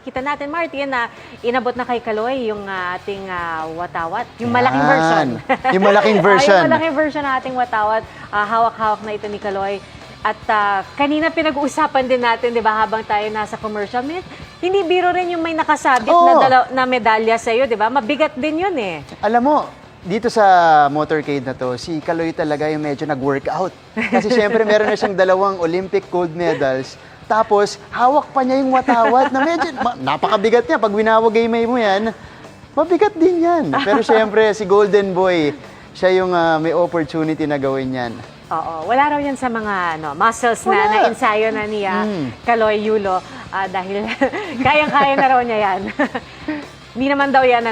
nakikita natin, Martin, na inabot na kay Kaloy yung ating watawat. Yung malaking version. Yung malaking version. Yung malaking version ng ating watawat. Hawak-hawak na ito ni Kaloy. At kanina pinag-uusapan din natin, di ba, habang tayo nasa commercial, hindi biro rin yung may nakasabit na medalya sa'yo, di ba? Mabigat din yun eh. Alam mo, dito sa motorcade na to, si Kaloy talaga yung medyo nag-workout. Kasi syempre meron na siyang 2 Olympic gold medals. Tapos, hawak pa niya yung watawat na medyo, napakabigat niya. Pag winawagay-may mo yan, mabigat din yan. Pero syempre, si Golden Boy, siya yung may opportunity na gawin yan. Oo, wala raw yan sa mga muscles na ensayo na niya, Kaloy Yulo, dahil kayang-kaya na raw niya yan. Hindi naman daw yan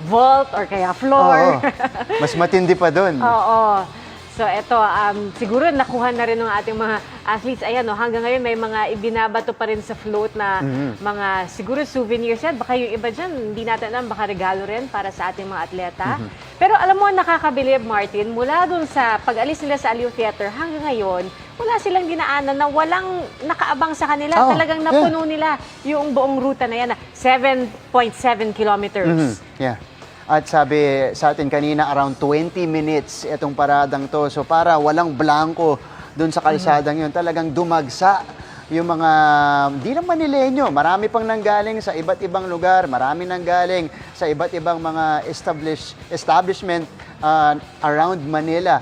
vault or kaya floor. Oo, mas matindi pa doon. Oo. So eto, siguro nakuha na rin ng ating mga athletes. Ayan, hanggang ngayon may mga ibinabato pa rin sa float na mga siguro souvenirs yan. Baka yung iba dyan, hindi natin alam, baka regalo rin para sa ating mga atleta. Pero alam mo, nakakabilib, Martin, mula dun sa pag-alis nila sa Aliw Theater hanggang ngayon, wala silang dinaanan na walang nakaabang sa kanila. Talagang napuno nila yung buong ruta na yan. 7.7 kilometers. Yeah. At sabi sa atin kanina, around 20 minutes itong paradang to. So para walang blanco doon sa kalsadang yun, talagang dumagsa yung mga, di lang Manileño, marami pang nanggaling sa iba't ibang lugar, marami nanggaling sa iba't ibang mga establishment around Manila.